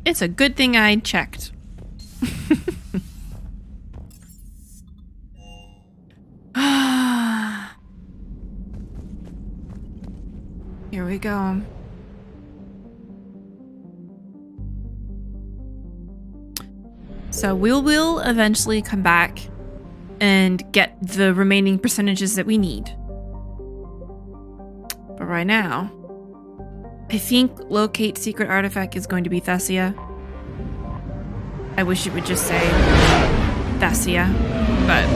It's a good thing I checked. Here we go. So we will eventually come back and get the remaining percentages that we need. But right now, I think locate secret artifact is going to be Thessia. I wish it would just say Thessia, but...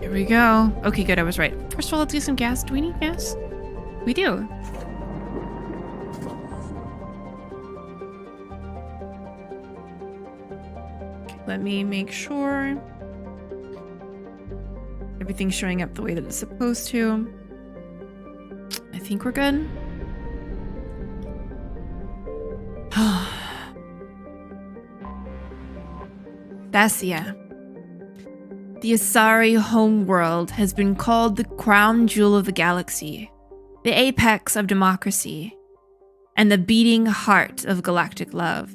Here we go. Okay, good, I was right. First of all, let's get some gas. Do we need gas? We do. Okay, let me make sure everything's showing up the way that it's supposed to. I think we're good. Thessia. The Asari homeworld has been called the crown jewel of the galaxy, the apex of democracy, and the beating heart of galactic love.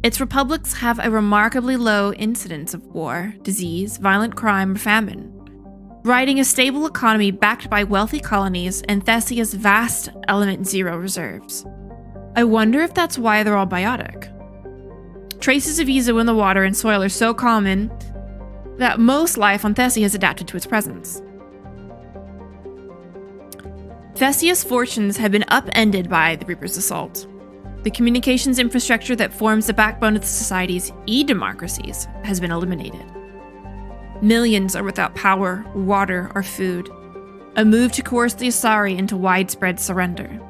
Its republics have a remarkably low incidence of war, disease, violent crime, or famine, riding a stable economy backed by wealthy colonies and Thessia's vast Element Zero reserves. I wonder if that's why they're all biotic. Traces of Ezo in the water and soil are so common that most life on Thessia has adapted to its presence. Thessia's fortunes have been upended by the Reaper's assault. The communications infrastructure that forms the backbone of the society's e-democracies has been eliminated. Millions are without power, water, or food, a move to coerce the Asari into widespread surrender.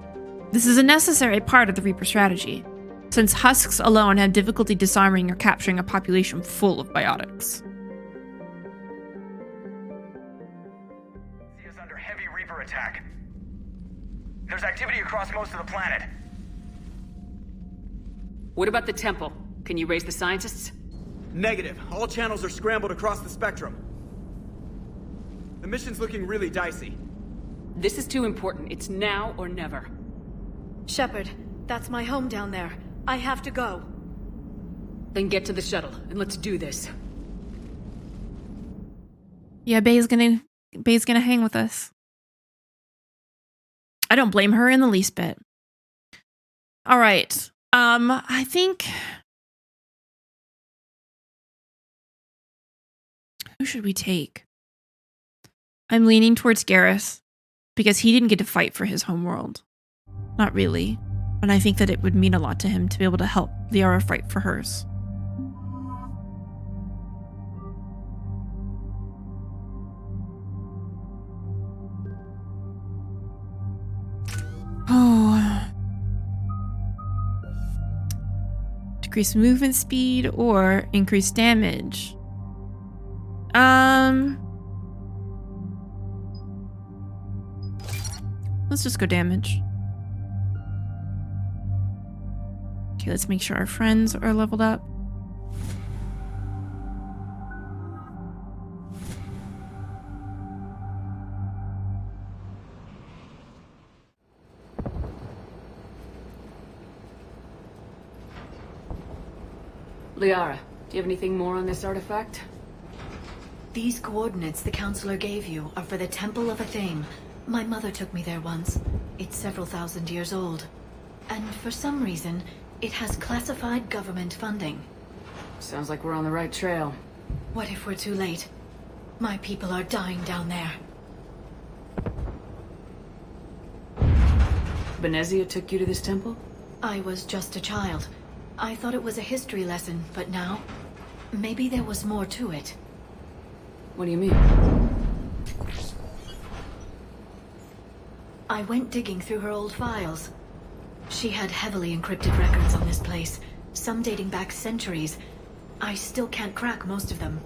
This is a necessary part of the Reaper strategy, since husks alone have difficulty disarming or capturing a population full of biotics. Is under heavy Reaper attack. There's activity across most of the planet. What about the temple? Can you raise the scientists? Negative. All channels are scrambled across the spectrum. The mission's looking really dicey. This is too important. It's now or never. Shepard, that's my home down there. I have to go. Then get to the shuttle, and let's do this. Yeah, Bay's gonna hang with us. I don't blame her in the least bit. All right. I think... Who should we take? I'm leaning towards Garrus, because he didn't get to fight for his homeworld. Not really. And I think that it would mean a lot to him to be able to help Liara fight for hers. Oh. Decrease movement speed or increase damage. Let's just go damage. Okay, let's make sure our friends are leveled up. Liara, do you have anything more on this artifact? These coordinates the counselor gave you are for the Temple of 𝒂𝒹𝒾𝒶. My mother took me there once. It's several thousand years old. And for some reason, it has classified government funding. Sounds like we're on the right trail. What if we're too late? My people are dying down there. Benezia took you to this temple? I was just a child. I thought it was a history lesson, but now, maybe there was more to it. What do you mean? I went digging through her old files. She had heavily encrypted records on this place, some dating back centuries. I still can't crack most of them.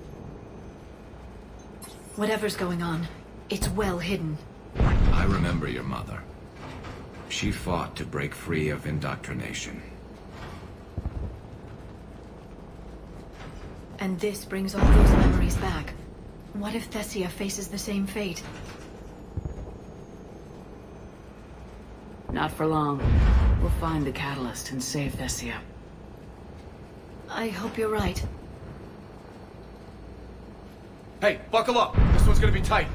Whatever's going on, it's well hidden. I remember your mother. She fought to break free of indoctrination. And this brings all those memories back. What if Thessia faces the same fate? Not for long. We'll find the catalyst and save Thessia. I hope you're right. Hey, buckle up. This one's gonna be tight.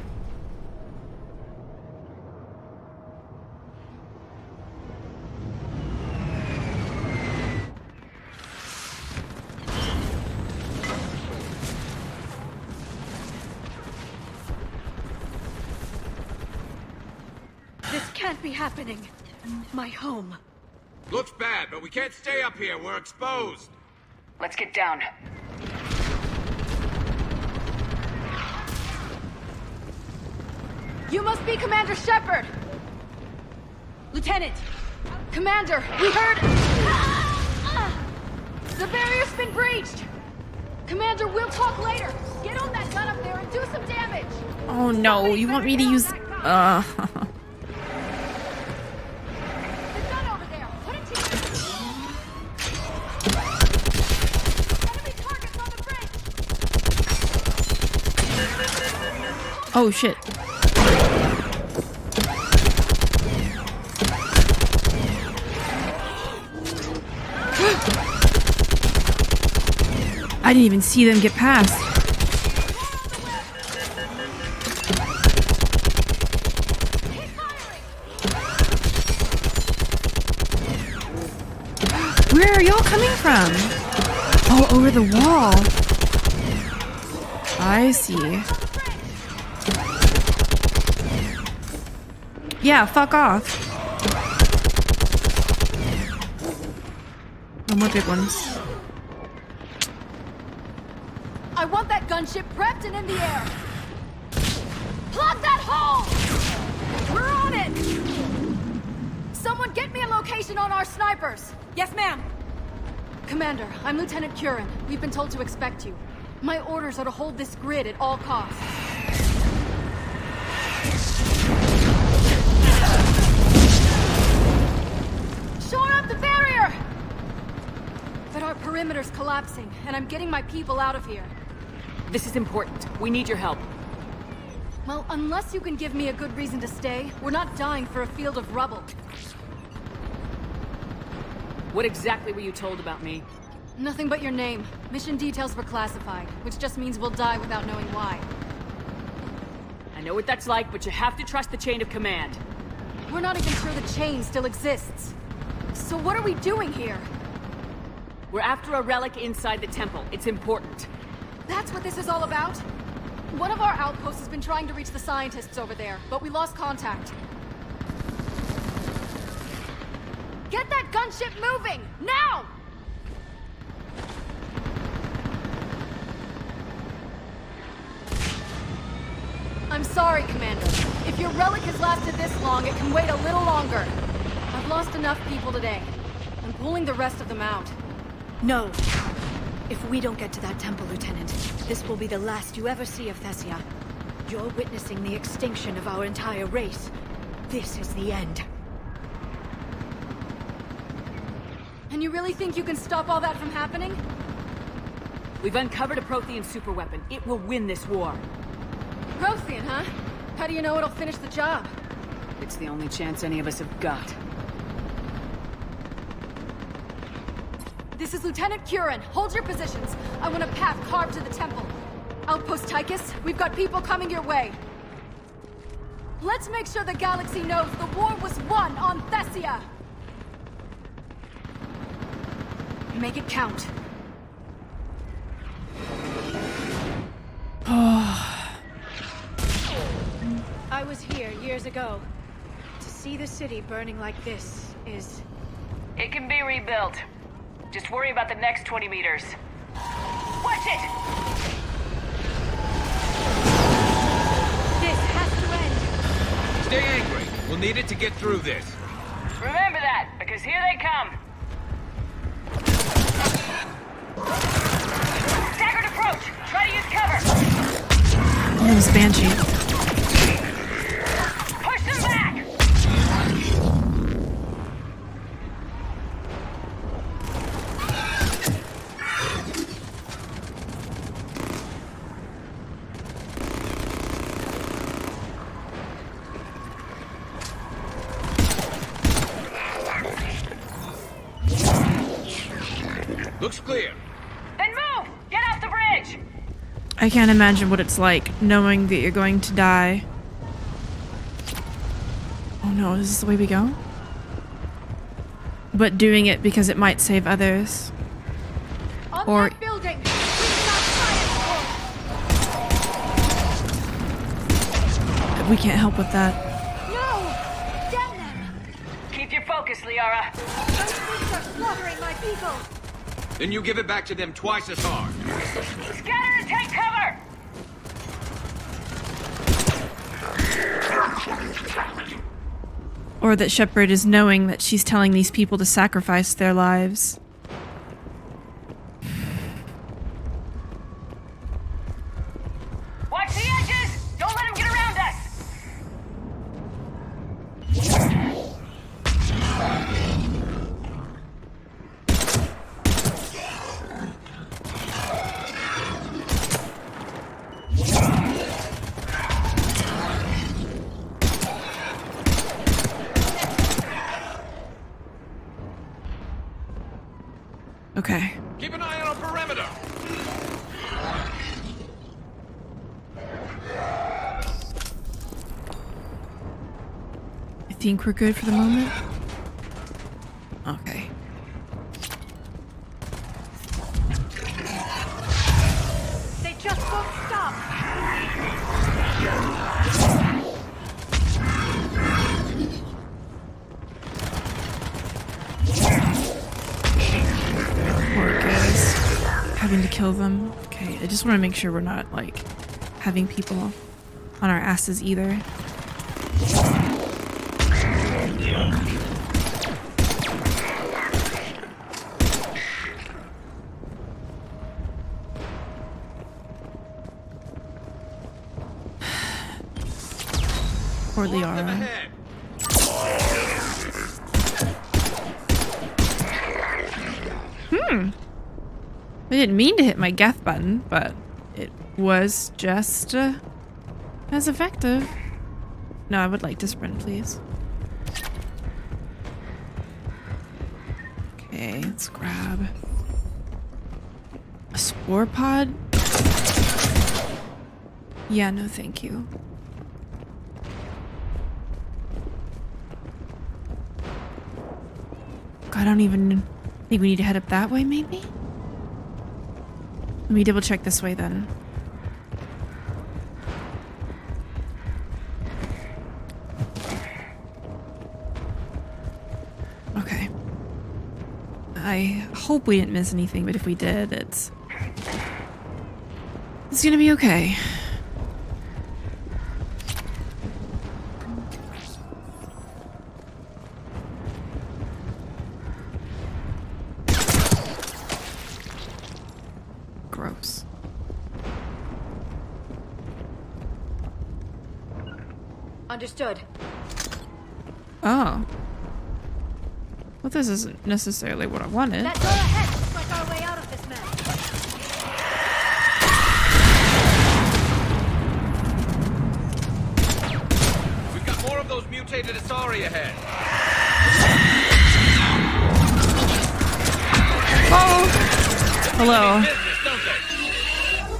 This can't be happening. My home. Looks bad, but we can't stay up here. We're exposed. Let's get down. You must be Commander Shepard! Lieutenant! Commander, we heard... The barrier's been breached! Commander, we'll talk later! Get on that gun up there and do some damage! Oh no, you want me to use... The gun over there! Put it to use! Enemy targets on the bridge! Oh shit. I didn't even see them get past. Where are y'all coming from? Oh, over the wall. I see. Yeah, fuck off. No more big ones. I want that gunship prepped and in the air! Plug that hole! We're on it! Someone get me a location on our snipers! Yes, ma'am! Commander, I'm Lieutenant 𝒸𝒾𝒁. We've been told to expect you. My orders are to hold this grid at all costs. Shore up the barrier! But our perimeter's collapsing, and I'm getting my people out of here. This is important. We need your help. Well, unless you can give me a good reason to stay, we're not dying for a field of rubble. What exactly were you told about me? Nothing but your name. Mission details were classified, which just means we'll die without knowing why. I know what that's like, but you have to trust the chain of command. We're not even sure the chain still exists. So what are we doing here? We're after a relic inside the temple. It's important. That's what this is all about? One of our outposts has been trying to reach the scientists over there, but we lost contact. Get that gunship moving! Now! I'm sorry, Commander. If your relic has lasted this long, it can wait a little longer. I've lost enough people today. I'm pulling the rest of them out. No. If we don't get to that temple, Lieutenant, this will be the last you ever see of Thessia. You're witnessing the extinction of our entire race. This is the end. And you really think you can stop all that from happening? We've uncovered a 𝒂𝒾𝒶 superweapon. It will win this war. 𝒂𝒾𝒶, huh? How do you know it'll finish the job? It's the only chance any of us have got. This is Lieutenant 𝒸𝒁. Hold your positions. I want a path carved to the temple. Outpost 𝒂𝒶, we've got people coming your way. Let's make sure the galaxy knows the war was won on Thessia. Make it count. I was here years ago. To see the city burning like this is... It can be rebuilt. Just worry about the next 20 meters. Watch it! This has to end. Stay angry. We'll need it to get through this. Remember that, because here they come. Staggered approach! Try to use cover! Oh, it was Banshee. Push them back! Looks clear. Then move! Get off the bridge! I can't imagine what it's like knowing that you're going to die. Oh no, is this the way we go? But doing it because it might save others. On Or- that building! We cannot fire! We can't help with that. No! Damn them! Keep your focus, Liara. Those things are slaughtering my people! Then you give it back to them twice as hard. Scatter and take cover! Or that Shepard is knowing that she's telling these people to sacrifice their lives. Watch the edges! Don't let them get around us! Okay. Keep an eye on our perimeter. I think we're good for the moment. Okay. They just won't stop! Poor guys. Having to kill them. Okay, I just want to make sure we're not, like, having people on our asses either. Poor Liara. I didn't mean to hit my Geth button, but it was just as effective. No, I would like to sprint, please. Okay, let's grab a spore pod. Yeah, no thank you. God, I don't even think we need to head up that way, maybe? Let me double check this way then. Okay. I hope we didn't miss anything, but if we did, it's gonna be okay. Gross. Understood. Oh. Well, this isn't necessarily what I wanted. That door ahead looks like our way out of this mess. We've got more of those mutated Asari ahead. Oh! Hello. Business, don't they?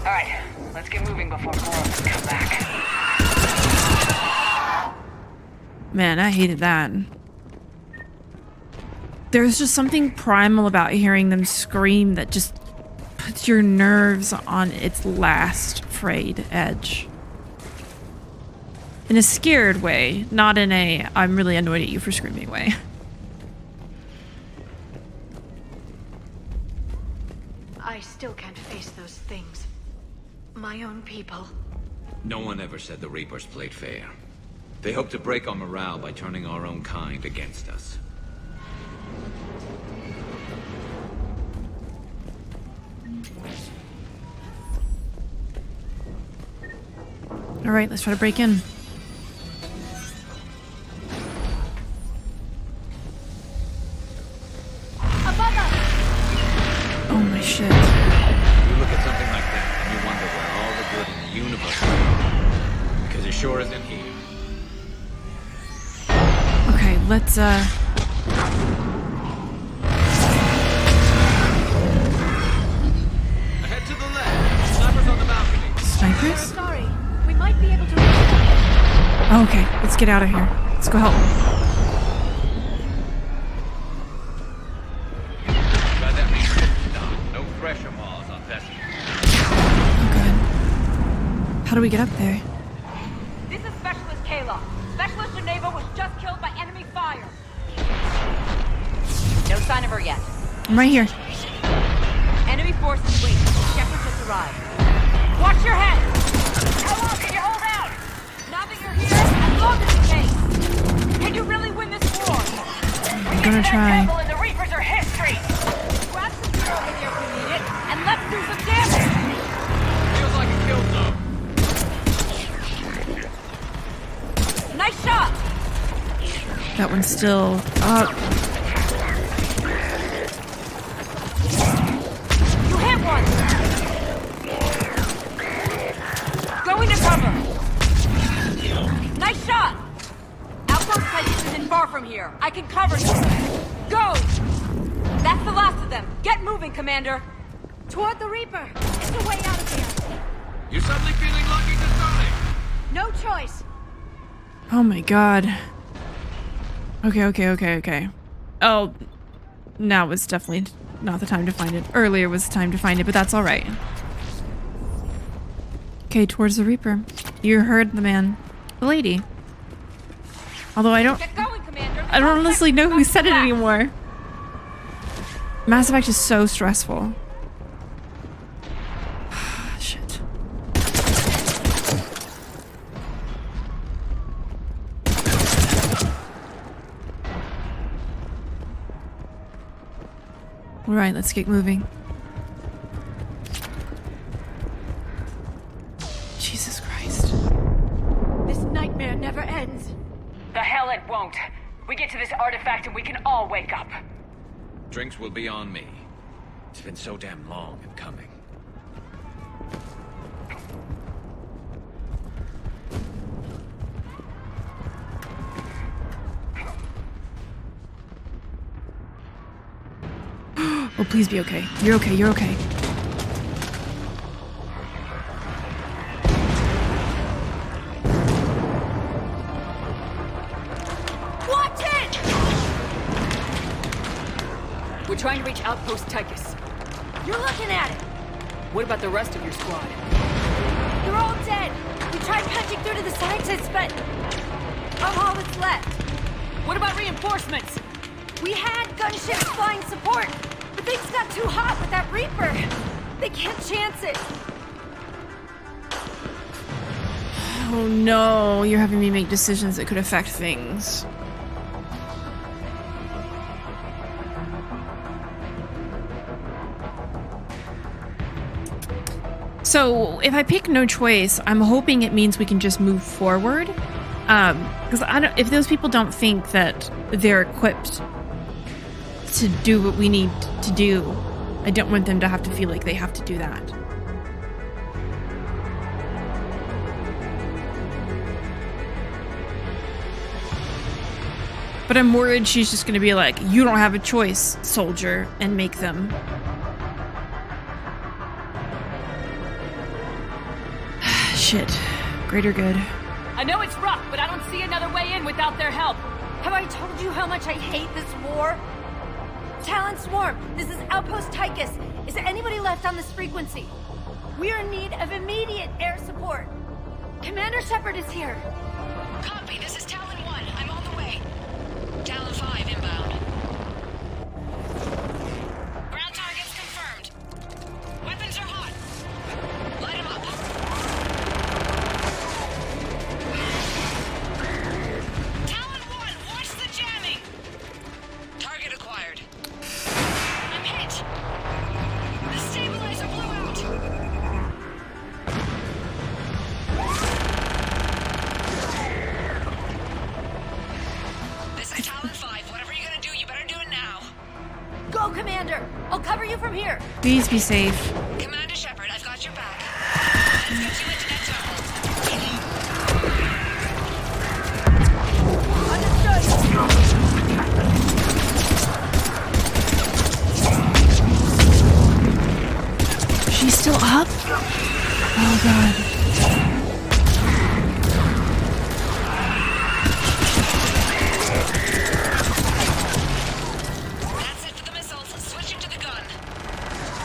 Alright, let's get moving before more of them come back. Man, I hated that. There's just something primal about hearing them scream that just puts your nerves on its last frayed edge. In a scared way, not in a I'm really annoyed at you for screaming way. I still can't face those things. My own people. No one ever said the Reapers played fair. They hope to break our morale by turning our own kind against us. All right, let's try to break in. Above us! Oh my shit. You look at something like that and you wonder where all the good in the universe is. Because it sure isn't here. Okay, let's Okay, let's get out of here. Let's go help. No pressure Mars on Thessia. Oh god. How do we get up there? This is Specialist Kayla. Specialist Geneva was just killed by enemy fire. No sign of her yet. I'm right here. Enemy forces wait. Shepard just arrived. Watch your head! How long can you hold out? Now that you're here, as long as it takes. Can you really win this war? I'm gonna try. And the Reapers are history. Grab some fuel in here if we need it, and let's do some damage! Feels like a kill zone. Nice shot! That one's still up. You hit one! Going to cover! Nice shot! Outpost Titus isn't far from here. I can cover you. Go! That's the last of them. Get moving, Commander! Toward the Reaper! It's the way out of here! You're suddenly feeling lucky this time. No choice! Oh my god. Okay. Oh, now was definitely not the time to find it. Earlier was the time to find it, but that's alright. Okay, towards the Reaper. You heard the man. The lady. Although I don't... Get going, Commander! I don't honestly know who said it anymore. Mass Effect is so stressful. Shit. Alright, let's get moving. Jesus Christ. This nightmare never ends. The hell it won't. We get to this artifact and we can all wake up. Drinks will be on me. It's been so damn long in coming. Oh, please be okay. You're okay, you're okay. Watch it! We're trying to reach Outpost Tychus. You're looking at it! What about the rest of your squad? They're all dead! We tried punching through to the scientists, but... I'm all that's left. What about reinforcements? We had gunships flying support, but things got too hot with that Reaper. They can't chance it. Oh no, you're having me make decisions that could affect things. So if I pick no choice, I'm hoping it means we can just move forward. Because if those people don't think that they're equipped to do what we need to do, I don't want them to have to feel like they have to do that. But I'm worried she's just gonna be like, you don't have a choice, soldier, and make them. Shit. Greater good. I know it's rough, but I don't see another way in without their help. Have I told you how much I hate this war? Talon Swarm, this is Outpost Tychus. Is there anybody left on this frequency? We are in need of immediate air support. Commander Shepard is here. Copy, this is Talon 1. I'm on the way. Talon 5 inbound. Ground targets confirmed. Weapons are hot. Light them up. Talon 1, watch the jamming. Target acquired. I'm hit. The stabilizer blew out. This is Talon 5. Whatever you're gonna do, you better do it now. Go, Commander! I'll cover you from here. Please be safe. Commander Shepard, I've got your back. Let's get you into that tunnel. She's still up? Oh god.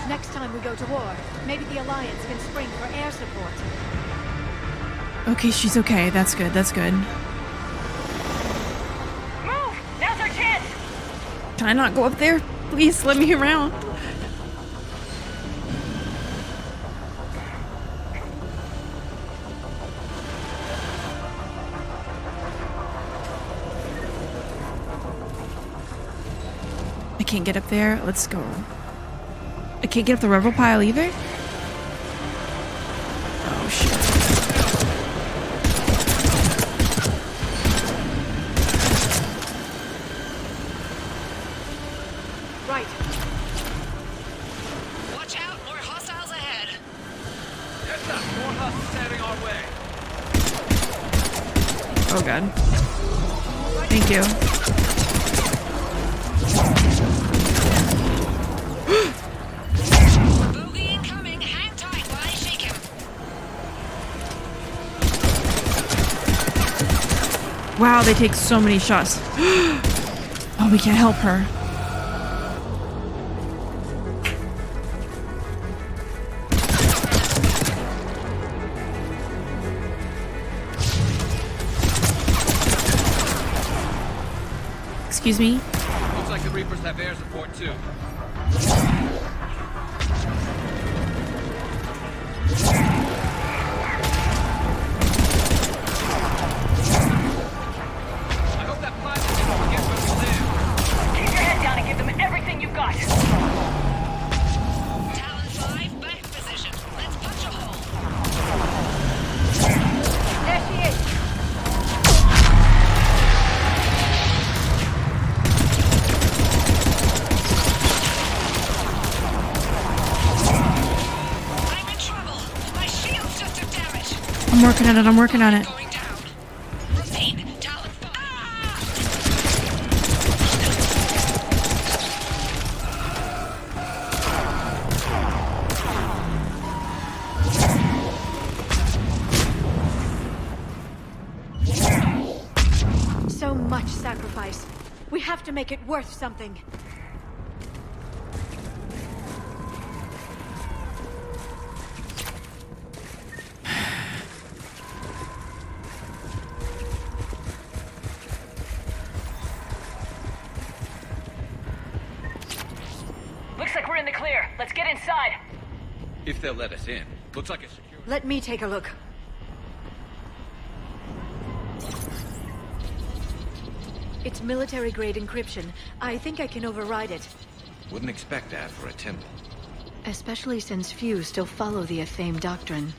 Next time we go to war, maybe the Alliance can spring for air support. Okay, she's okay. That's good. That's good. Move! Now's our chance! Can I not go up there? Please let me around. I can't get up there. Let's go. I can't get up the rubble pile either? Oh, shit. Right. Watch out, more hostiles ahead. Heads up, more hostiles standing our way. Oh, God. Thank you. Boogie incoming. Hang tight while I shake him. Wow, they take so many shots. Oh, we can't help her. Excuse me? Looks like the Reapers have air support too. I hope that pilot can get where we live. Keep your head down and give them everything you've got. Talon 5, back position. Let's punch a hole. There she is. I'm in trouble. My shields just took damage. I'm working on it. I'm working on it. Going down. Repeat. Talon 5. Ah! So much sacrifice. We have to make it worth something. Looks like we're in the clear. Let's get inside. If they'll let us in. Looks like a security. Let me take a look. It's military-grade encryption. I think I can override it. Wouldn't expect that for a temple. Especially since few still follow the 𝒂𝒹𝒾𝒶 doctrine.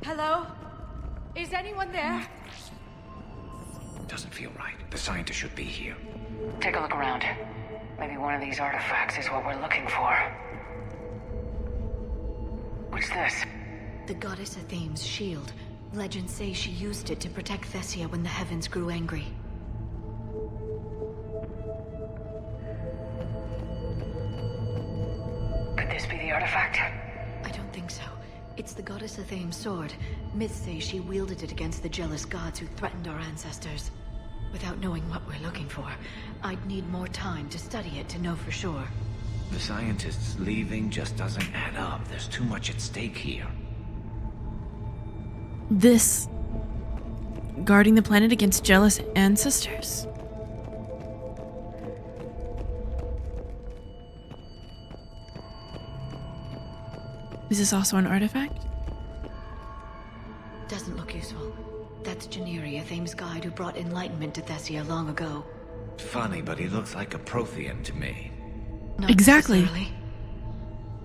Hello? Is anyone there? Doesn't feel right. The scientist should be here. Take a look around. Maybe one of these artifacts is what we're looking for. What's this? The goddess 𝒂𝒹𝒾𝒶's shield. Legends say she used it to protect Thessia when the heavens grew angry. Could this be the artifact? I don't think so. It's the goddess 𝒂𝒹𝒾𝒶's sword. Myths say she wielded it against the jealous gods who threatened our ancestors. Without knowing what we're looking for, I'd need more time to study it to know for sure. The scientist's leaving just doesn't add up. There's too much at stake here. This... guarding the planet against jealous ancestors? Is this also an artifact? Doesn't look useful. That's Janiri, 𝒂𝒹𝒾𝒶's guide who brought enlightenment to Thessia long ago. Funny, but he looks like a Prothean to me. Not Exactly. necessarily.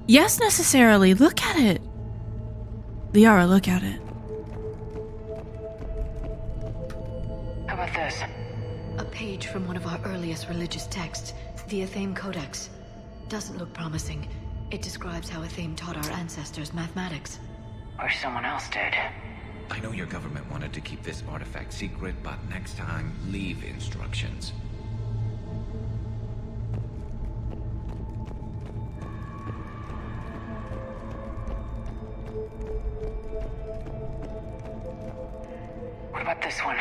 Yes, necessarily. Look at it. Liara, look at it. How about this? A page from one of our earliest religious texts, the 𝒂𝒹𝒾𝒃 Codex. Doesn't look promising. It describes how 𝒂𝒹𝒾𝒃 taught our ancestors mathematics. Or someone else did. I know your government wanted to keep this artifact secret, but next time, leave instructions. What about this one?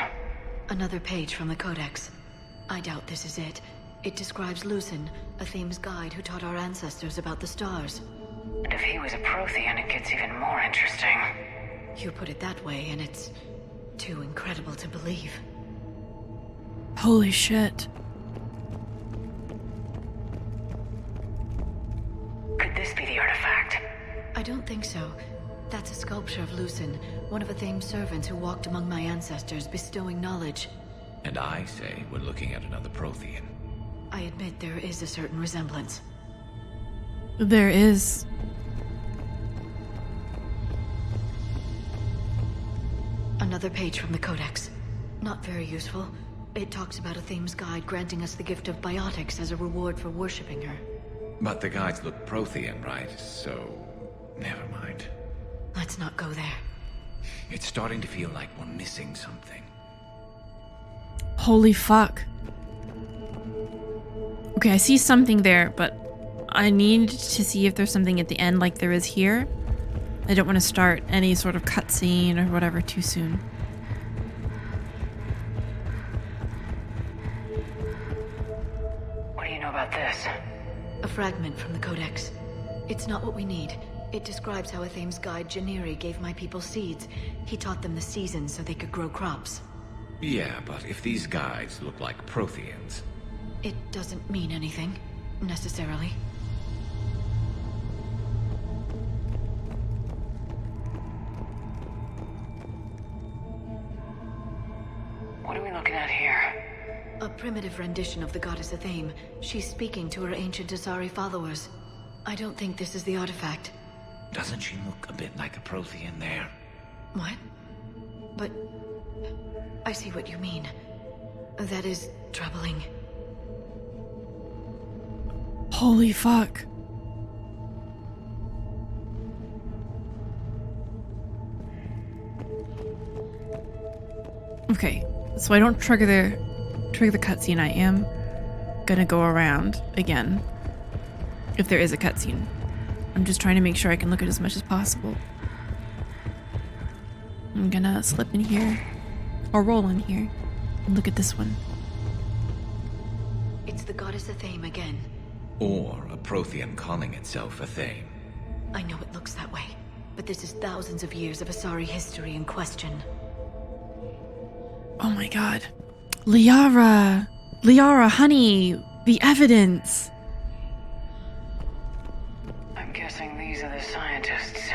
Another page from the Codex. I doubt this is it. It describes Lucen, a 𝒂𝒹𝒾𝒶 guide who taught our ancestors about the stars. And if he was a Prothean, it gets even more interesting. You put it that way, and it's too incredible to believe. Holy shit. Could this be the artifact? I don't think so. That's a sculpture of Lucen, one of 𝒂𝒹𝒾𝒶's servants who walked among my ancestors, bestowing knowledge. And I say we're looking at another Prothean. I admit there is a certain resemblance. There is. Another page from the Codex. Not very useful. It talks about a 𝒂𝒹𝒾𝒶's guide granting us the gift of biotics as a reward for worshipping her. But the guides look Prothean, right? So, never mind. Let's not go there. It's starting to feel like we're missing something. Holy fuck. Okay, I see something there, but I need to see if there's something at the end like there is here. I don't want to start any sort of cutscene or whatever too soon. What do you know about this? A fragment from the Codex. It's not what we need. It describes how a 𝒂𝒹𝒾𝒶's guide Janiri gave my people seeds. He taught them the seasons so they could grow crops. Yeah, but if these guides look like Protheans... It doesn't mean anything, necessarily. What are we looking at here? A primitive rendition of the goddess 𝒂𝒹𝒻. She's speaking to her ancient Asari followers. I don't think this is the artifact. Doesn't she look a bit like a Prothean there? What? But... I see what you mean. That is troubling. Holy fuck. Okay, so I don't trigger the cutscene. I am gonna go around again if there is a cutscene. I'm just trying to make sure I can look at as much as possible. I'm gonna slip in here or roll in here and look at this one. It's the goddess 𝒂𝒹𝒻 again. Or a Prothean calling itself a 𝒂𝒹𝒻. I know it looks that way, but this is thousands of years of Asari history in question. Oh my god. Liara! Liara, honey! The evidence! I'm guessing these are the scientists.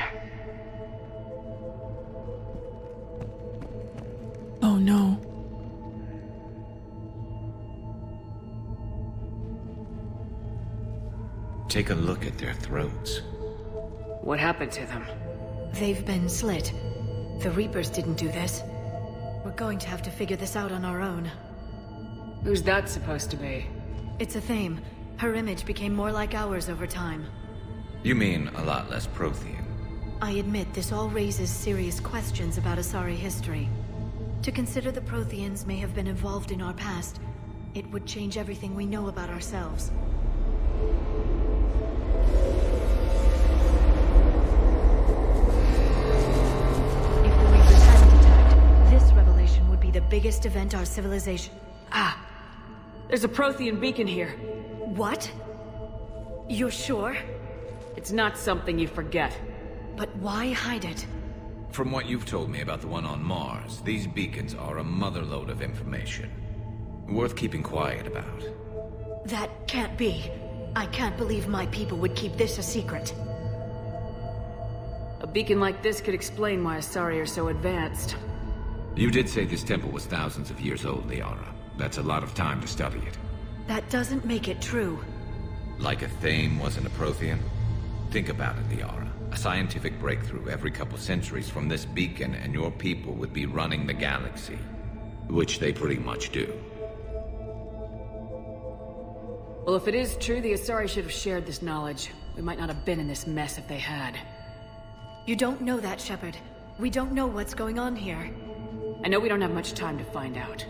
Oh no. Take a look at their throats. What happened to them? They've been slit. The Reapers didn't do this. We're going to have to figure this out on our own. Who's that supposed to be? It's 𝒂𝒹𝒻. Her image became more like ours over time. You mean a lot less Prothean? I admit this all raises serious questions about Asari history. To consider the Protheans may have been involved in our past, it would change everything we know about ourselves. If the Reapers hadn't attacked, this revelation would be the biggest event our civilization... Ah! There's a Prothean beacon here. What? You're sure? It's not something you forget. But why hide it? From what you've told me about the one on Mars, these beacons are a motherlode of information. Worth keeping quiet about. That can't be. I can't believe my people would keep this a secret. A beacon like this could explain why Asari are so advanced. You did say this temple was thousands of years old, Liara. That's a lot of time to study it. That doesn't make it true. Like a �𝒹𝒻 wasn't a Prothean? Think about it, Liara. A scientific breakthrough every couple centuries from this beacon and your people would be running the galaxy. Which they pretty much do. Well, if it is true, the Asari should have shared this knowledge. We might not have been in this mess if they had. You don't know that, Shepard. We don't know what's going on here. I know we don't have much time to find out.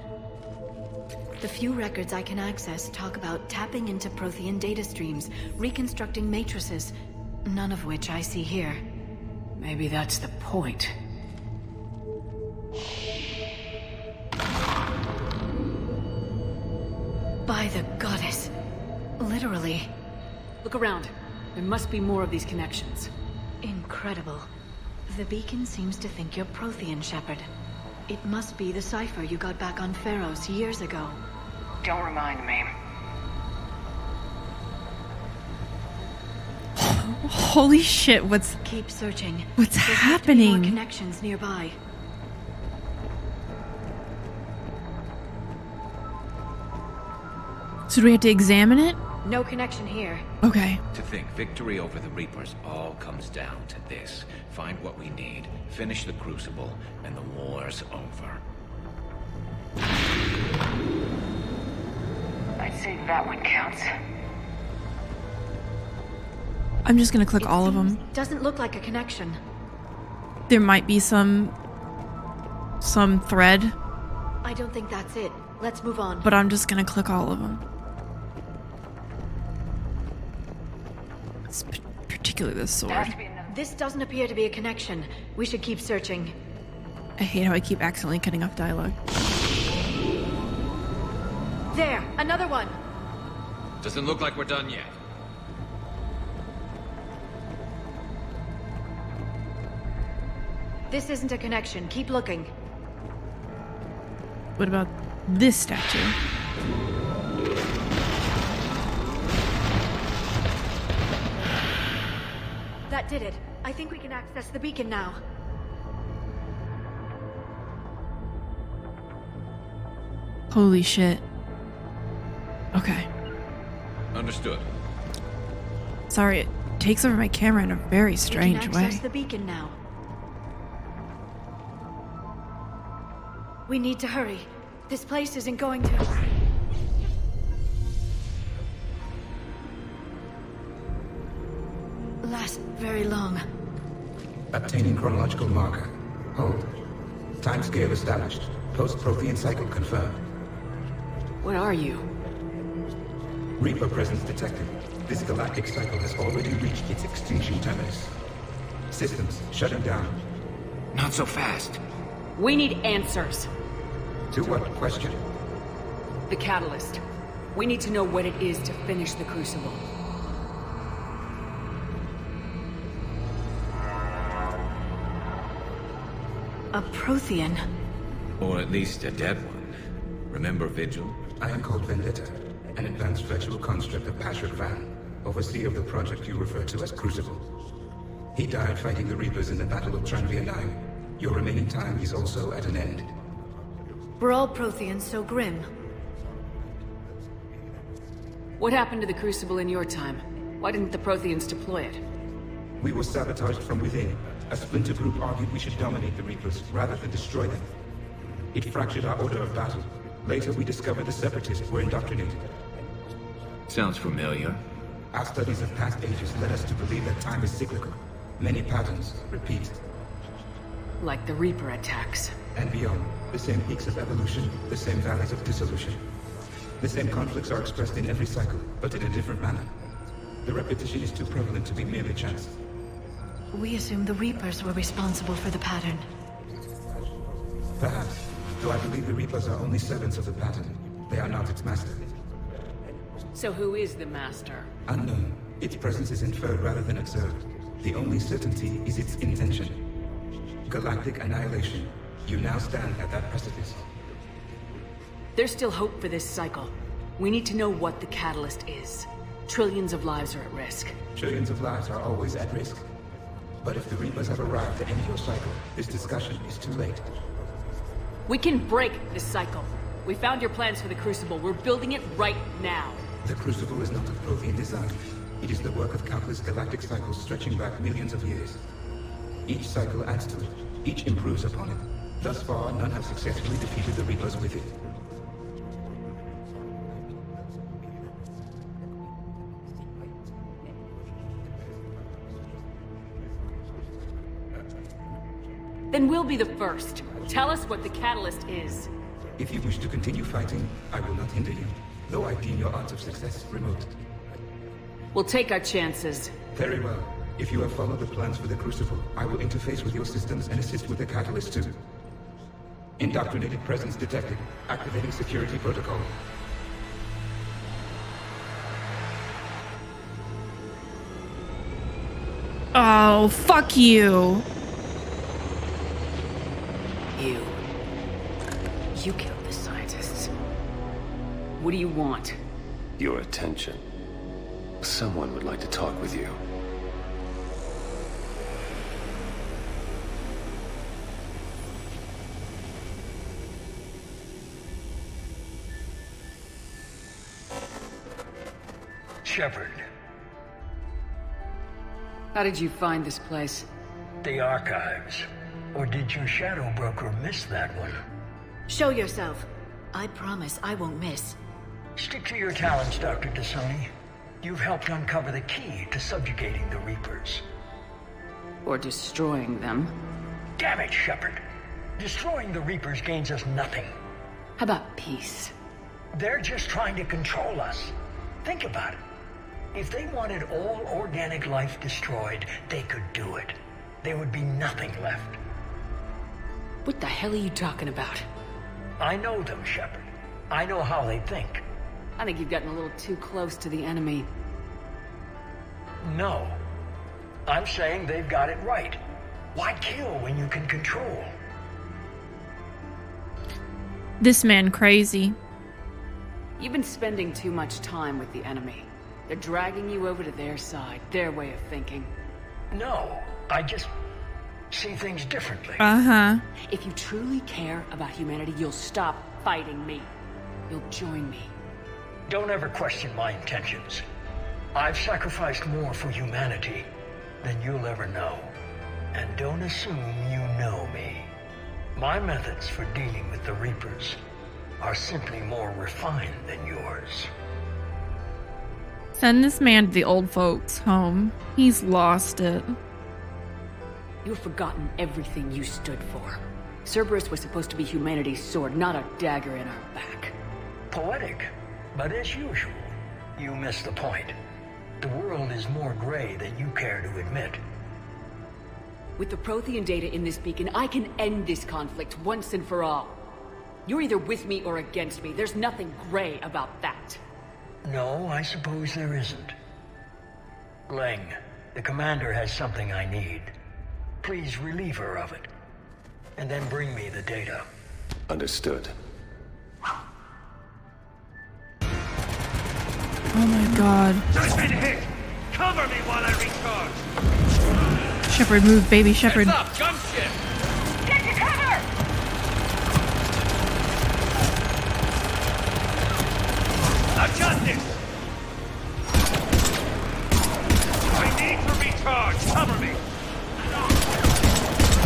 The few records I can access talk about tapping into Prothean data streams, reconstructing matrices, none of which I see here. Maybe that's the point. By the goddess. Literally. Look around. There must be more of these connections. Incredible. The beacon seems to think you're Prothean, Shepard. It must be the cipher you got back on Pharos years ago. Don't remind me. Holy shit, Keep searching. What's There must be happening? more connections nearby. So do we have to examine it? No connection here. Okay. To think victory over the Reapers all comes down to this. Find what we need, finish the Crucible, and the war's over. I'd say that one counts. I'm just gonna click It all of seems- them. Doesn't look like a connection. There might be some thread, I don't think that's it. Let's move on. but I'm just gonna click all of them. Particularly this There has sword. to be another. This doesn't appear to be a connection. We should keep searching. I hate how I keep accidentally cutting off dialogue. There! Another one! Doesn't look like we're done yet. This isn't a connection. Keep looking. What about this statue? That did it. I think we can access the beacon now. Holy shit. Okay. Understood. Sorry, it takes over my camera in a very strange we can way. access the beacon now. We need to hurry. This place isn't going to... last very long. Obtaining chronological marker. Hold. Timescale established. Post-Prothean cycle confirmed. What are you? Reaper presence detected. This galactic cycle has already reached its extinction terminus. Systems shutting down. Not so fast. We need answers. To what question? The catalyst. We need to know what it is to finish the Crucible. A Prothean. Or at least a dead one. Remember Vigil? I am called Vendetta, an advanced virtual construct of 𝒸𝒾𝒶, overseer of the project you refer to as Crucible. He died fighting the Reapers in the Battle of 𝒸𝒾𝒶. Your remaining time is also at an end. Were all Protheans so grim? What happened to the Crucible in your time? Why didn't the Protheans deploy it? We were sabotaged from within. A splinter group argued we should dominate the Reapers rather than destroy them. It fractured our order of battle. Later, we discovered the Separatists were indoctrinated. Sounds familiar. Our studies of past ages led us to believe that time is cyclical. Many patterns repeat. Like the Reaper attacks. And beyond, the same peaks of evolution, the same valleys of dissolution. The same conflicts are expressed in every cycle, but in a different manner. The repetition is too prevalent to be merely chance. We assume the Reapers were responsible for the pattern. Perhaps, though I believe the Reapers are only servants of the pattern. They are not its master. So who is the Master? Unknown. Its presence is inferred rather than observed. The only certainty is its intention. Galactic annihilation. You now stand at that precipice. There's still hope for this cycle. We need to know what the catalyst is. Trillions of lives are at risk. Trillions of lives are always at risk. But if the Reapers have arrived to end your cycle, this discussion is too late. We can break this cycle. We found your plans for the Crucible. We're building it right now. The Crucible is not of Prothean design. It is the work of countless galactic cycles stretching back millions of years. Each cycle adds to it. Each improves upon it. Thus far, none have successfully defeated the Reapers with it. Then we'll be the first. Tell us what the catalyst is. If you wish to continue fighting, I will not hinder you, though I deem your odds of success remote. We'll take our chances. Very well. If you have followed the plans for the Crucible, I will interface with your systems and assist with the catalyst too. Indoctrinated presence detected. Activating security protocol. Oh, fuck you. You killed the scientists. What do you want? Your attention. Someone would like to talk with you. Shepard. How did you find this place? The archives. Or did your shadow broker miss that one? Show yourself. I promise I won't miss. Stick to your talents, Dr. 𝒂𝒨. You've helped uncover the key to subjugating the Reapers. Or destroying them. Damn it, Shepard. Destroying the Reapers gains us nothing. How about peace? They're just trying to control us. Think about it. If they wanted all organic life destroyed, they could do it. There would be nothing left. What the hell are you talking about? I know them, Shepard. I know how they think. I think you've gotten a little too close to the enemy. No. I'm saying they've got it right. Why kill when you can control? This man crazy. You've been spending too much time with the enemy. They're dragging you over to their side, their way of thinking. No, I just see things differently. Uh-huh. If you truly care about humanity, you'll stop fighting me. You'll join me. Don't ever question my intentions. I've sacrificed more for humanity than you'll ever know. And don't assume you know me. My methods for dealing with the Reapers are simply more refined than yours. Send this man to the old folks' home. He's lost it. You've forgotten everything you stood for. Cerberus was supposed to be humanity's sword, not a dagger in our back. Poetic, but as usual, you miss the point. The world is more gray than you care to admit. With the Prothean data in this beacon, I can end this conflict once and for all. You're either with me or against me. There's nothing gray about that. No, I suppose there isn't. Leng, the commander has something I need. Please relieve her of it. And then bring me the data. Understood. Oh my god. I've been hit! Cover me while I recharge! Shepard, move, baby Shepard. Heads up, gunship! Get to cover! I've got this! I need to recharge! Cover me!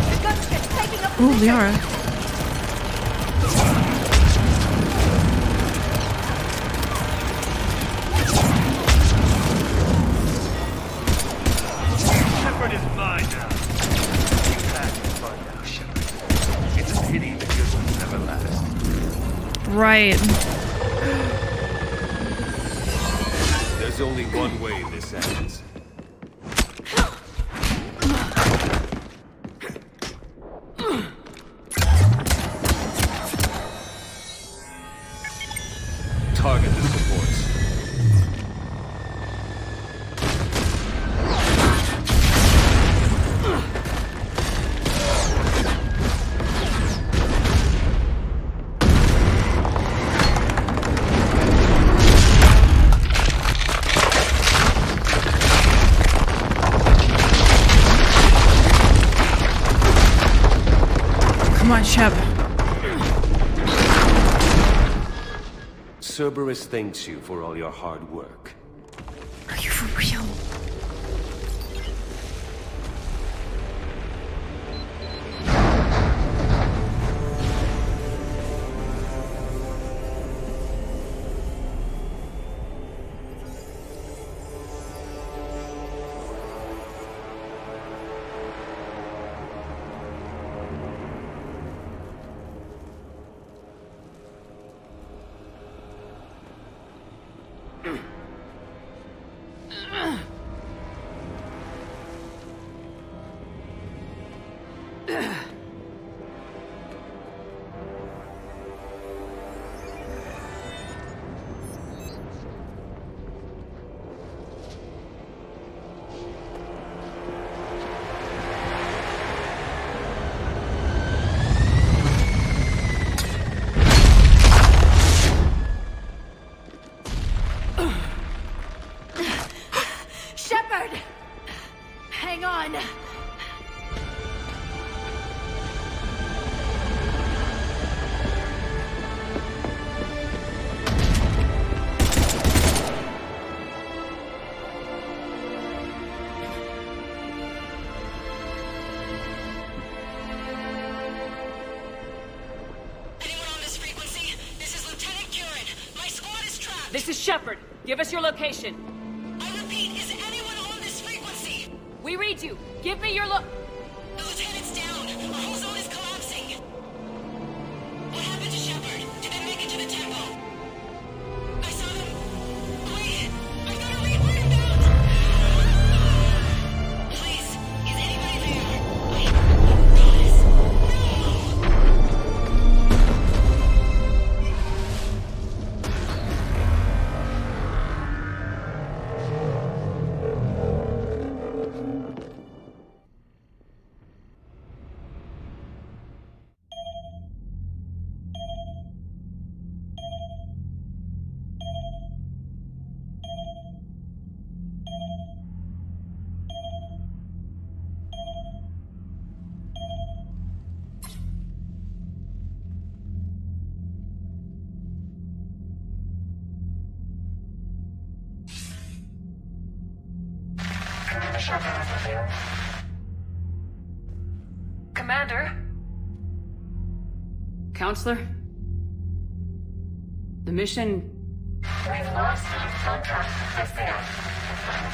The gunship's taking up Oh, position. Liara. Shepard is mine now. You had fun now, Shepard. It's a pity the good ones never last. Right. There's only one way this ends. Target the supports. Come on, Shep. Cerberus thanks you for all your hard work. Are you for real? This is Shepard. Give us your location. I repeat, is anyone on this frequency? We read you. Give me your The lieutenant's down. Our whole zone is collapsing. What happened to Shepard? Did they make it to the temple? I saw them. Wait, I gotta read where I'm bound. Please, is anybody there? Guys, no! Commander? Counselor? The mission... We've lost contact with Thessia.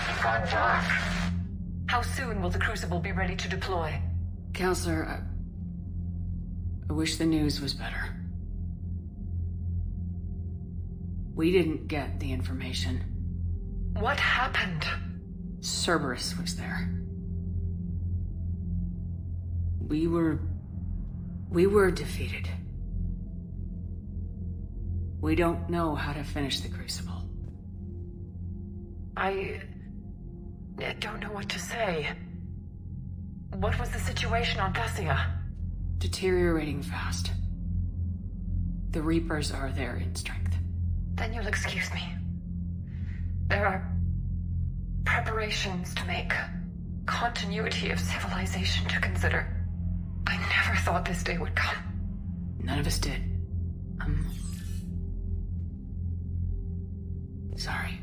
It's gone dark. How soon will the Crucible be ready to deploy? Counselor, I wish the news was better. We didn't get the information. What happened? Cerberus was there. We were defeated. We don't know how to finish the Crucible. I don't know what to say. What was the situation on Thessia? Deteriorating fast. The Reapers are there in strength. Then you'll excuse me. There are preparations to make, continuity of civilization to consider. I never thought this day would come. None of us did. Sorry.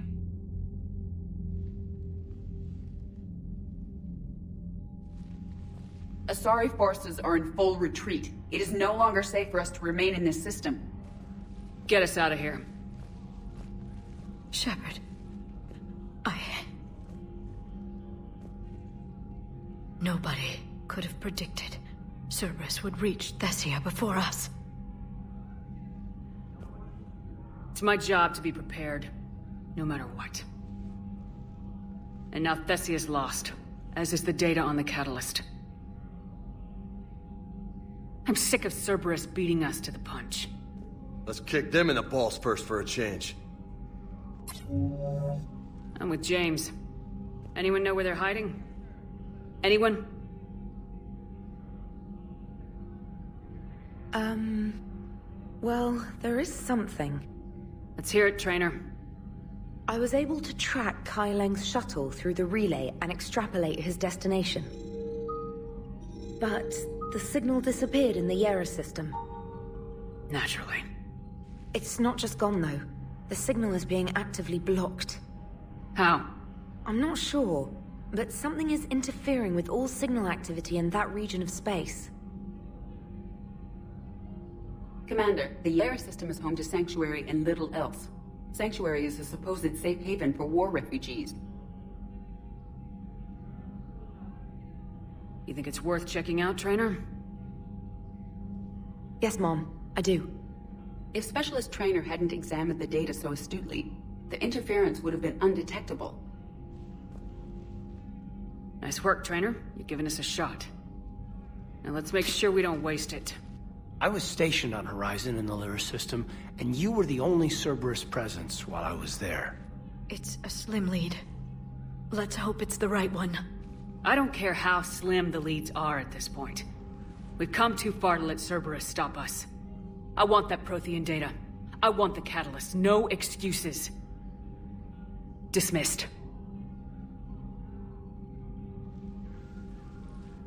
Asari forces are in full retreat. It is no longer safe for us to remain in this system. Get us out of here. Shepard. Nobody could have predicted Cerberus would reach Thessia before us. It's my job to be prepared, no matter what. And now Thessia's lost, as is the data on the catalyst. I'm sick of Cerberus beating us to the punch. Let's kick them in the balls first for a change. I'm with James. Anyone know where they're hiding? Anyone? Well, there is something. Let's hear it, Trainer. I was able to track 𝒂𝒁's shuttle through the relay and extrapolate his destination. But the signal disappeared in the 𝒂𝒻 system. Naturally. It's not just gone, though. The signal is being actively blocked. How? I'm not sure, but something is interfering with all signal activity in that region of space. Commander, the 𝒂𝒻 system is home to Sanctuary and little else. Sanctuary is a supposed safe haven for war refugees. You think it's worth checking out, Trainer? Yes, Mom, I do. If Specialist Trainer hadn't examined the data so astutely, the interference would have been undetectable. Nice work, Trainer. You've given us a shot. Now let's make sure we don't waste it. I was stationed on Horizon in the Lyra system, and you were the only Cerberus presence while I was there. It's a slim lead. Let's hope it's the right one. I don't care how slim the leads are at this point. We've come too far to let Cerberus stop us. I want that Prothean data. I want the catalyst. No excuses. Dismissed.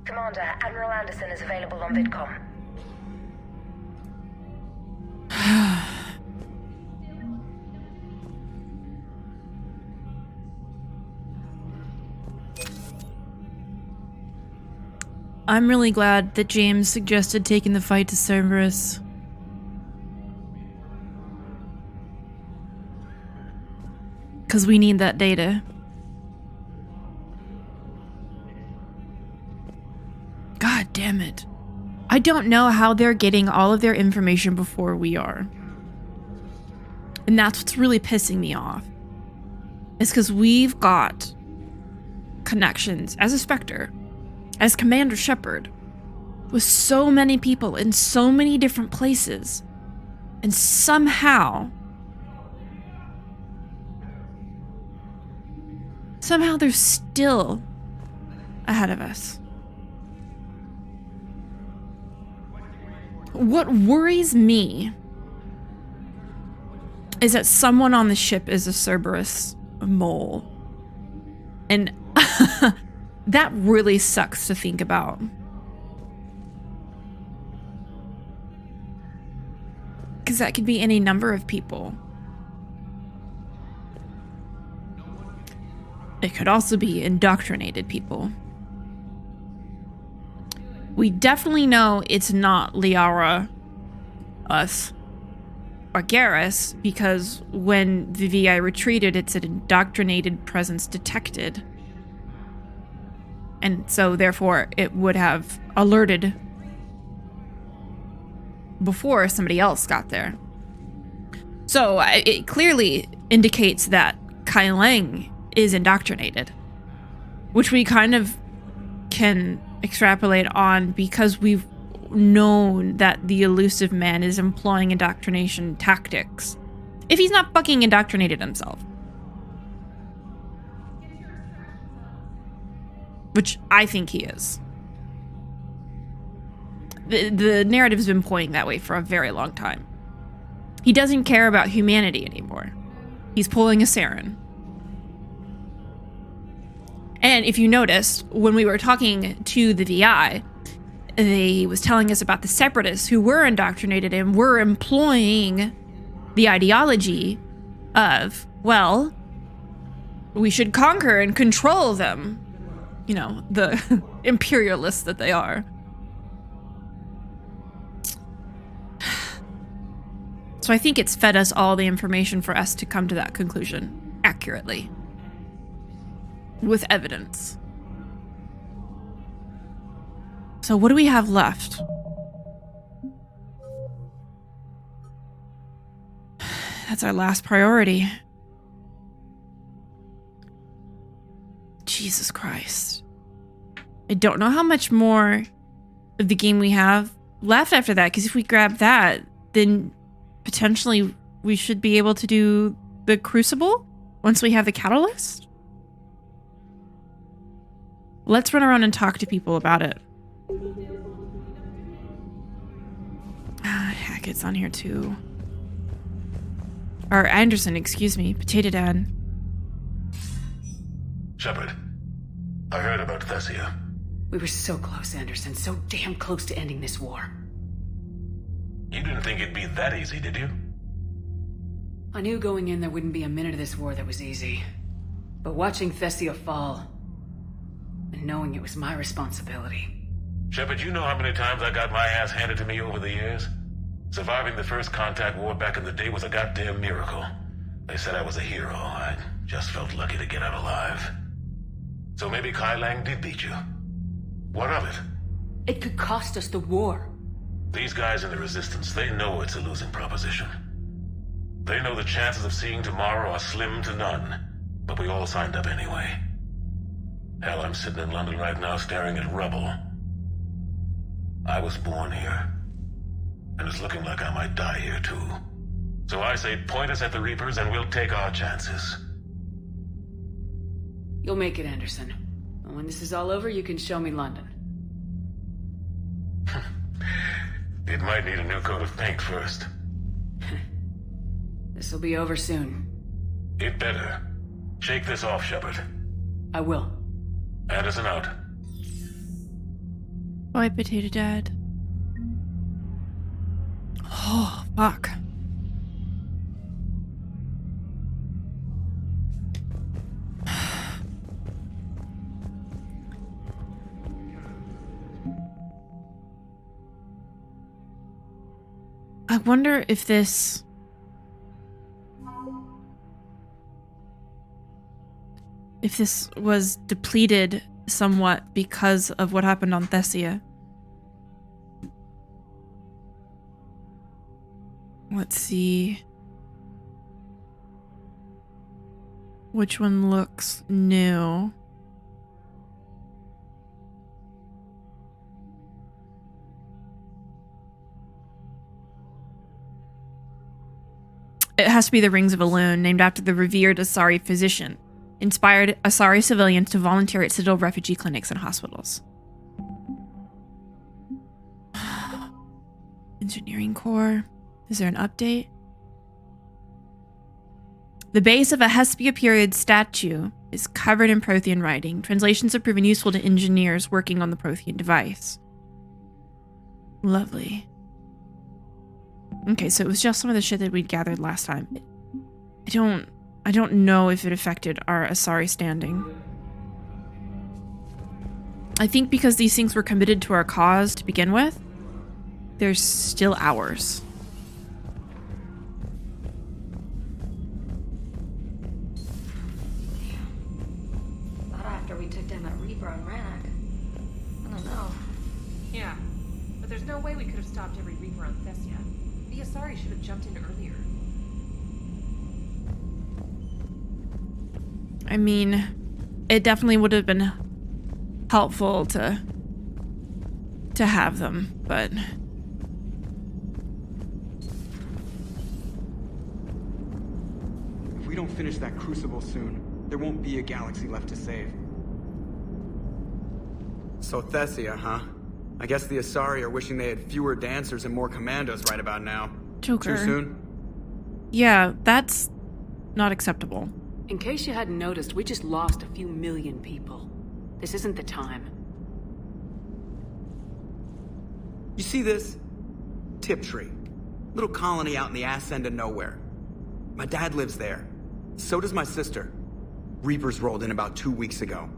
Commander, Admiral Anderson is available on VidCom. I'm really glad that James suggested taking the fight to Cerberus. Because we need that data. God damn it. I don't know how they're getting all of their information before we are. And that's what's really pissing me off. It's because we've got connections as a Spectre, as Commander Shepard, with so many people in so many different places. And somehow they're still ahead of us. What worries me is that someone on the ship is a Cerberus mole. And that really sucks to think about. Because that could be any number of people. It could also be indoctrinated people. We definitely know it's not Liara, us, or Garrus, because when the VI retreated, it's an indoctrinated presence detected. And so, therefore, it would have alerted before somebody else got there. So, it clearly indicates that 𝒂𝒃 is indoctrinated, which we kind of can extrapolate on because we've known that the elusive man is employing indoctrination tactics. If he's not fucking indoctrinated himself. Which I think he is. The narrative's been pointing that way for a very long time. He doesn't care about humanity anymore. He's pulling a Saren. And if you noticed, when we were talking to the VI, they was telling us about the separatists who were indoctrinated and were employing the ideology of, well, we should conquer and control them. You know, the imperialists that they are. So I think it's fed us all the information for us to come to that conclusion accurately. With evidence. So what do we have left? That's our last priority. Jesus Christ. I don't know how much more of the game we have left after that, because if we grab that, then potentially we should be able to do the Crucible once we have the catalyst. Let's run around and talk to people about it. Hackett's on here too. Or Anderson, excuse me. Potato Dad. Shepard, I heard about Thessia. We were so close, Anderson. So damn close to ending this war. You didn't think it'd be that easy, did you? I knew going in there wouldn't be a minute of this war that was easy. But watching Thessia fall, and knowing it was my responsibility. Shepard, you know how many times I got my ass handed to me over the years? Surviving the first contact war back in the day was a goddamn miracle. They said I was a hero. I just felt lucky to get out alive. So maybe 𝒂𝒃 did beat you. What of it? It could cost us the war. These guys in the Resistance, they know it's a losing proposition. They know the chances of seeing tomorrow are slim to none. But we all signed up anyway. Hell, I'm sitting in London right now staring at rubble. I was born here. And it's looking like I might die here too. So I say point us at the Reapers and we'll take our chances. You'll make it, Anderson. And when this is all over, you can show me London. It might need a new coat of paint first. This'll be over soon. It better. Shake this off, Shepard. I will. Anderson out. Boy, Potato Dad. Oh, fuck. I wonder if this... was depleted somewhat because of what happened on Thessia. Let's see. Which one looks new? It has to be the Rings of Elune, named after the revered Asari physician. Inspired Asari civilians to volunteer at Citadel refugee clinics and hospitals. Engineering Corps. Is there an update? The base of a Hesperia period statue is covered in Prothean writing. Translations have proven useful to engineers working on the Prothean device. Lovely. Okay, so it was just some of the shit that we'd gathered last time. I don't know if it affected our Asari standing. I think because these things were committed to our cause to begin with, they're still ours. Not after we took down that Reaper on Rannoch. I don't know. Yeah, but there's no way we could have stopped every Reaper on Thessia. The Asari should have jumped in earlier. I mean, it definitely would have been helpful to have them, but... If we don't finish that crucible soon, there won't be a galaxy left to save. So Thessia, huh? I guess the Asari are wishing they had fewer dancers and more commandos right about now. Joker. Too soon? Yeah, that's not acceptable. In case you hadn't noticed, we just lost a few million people. This isn't the time. You see this? Tiptree. Little colony out in the ass end of nowhere. My dad lives there. So does my sister. Reapers rolled in about 2 weeks ago.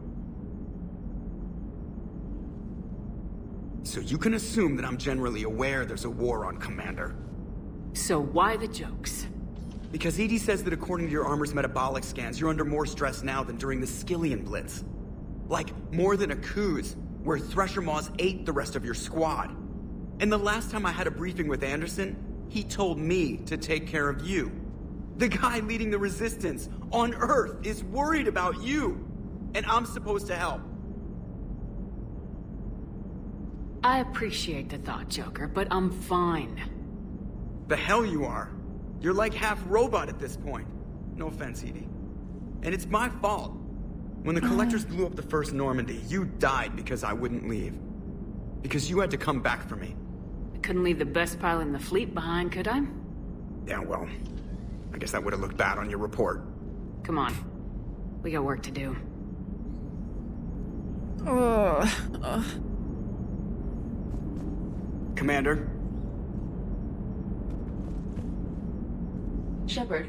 So you can assume that I'm generally aware there's a war on, Commander. So why the jokes? Because EDI says that according to your armor's metabolic scans, you're under more stress now than during the Skillian Blitz. Like, more than a Kuz, where Thresher Maws ate the rest of your squad. And the last time I had a briefing with Anderson, he told me to take care of you. The guy leading the resistance on Earth is worried about you. And I'm supposed to help. I appreciate the thought, Joker, but I'm fine. The hell you are. You're like half robot at this point. No offense, EDI. And it's my fault. When the Collectors blew up the first Normandy, you died because I wouldn't leave. Because you had to come back for me. I couldn't leave the best pilot in the fleet behind, could I? Yeah, well, I guess that would have looked bad on your report. Come on. We got work to do. Commander? Shepard,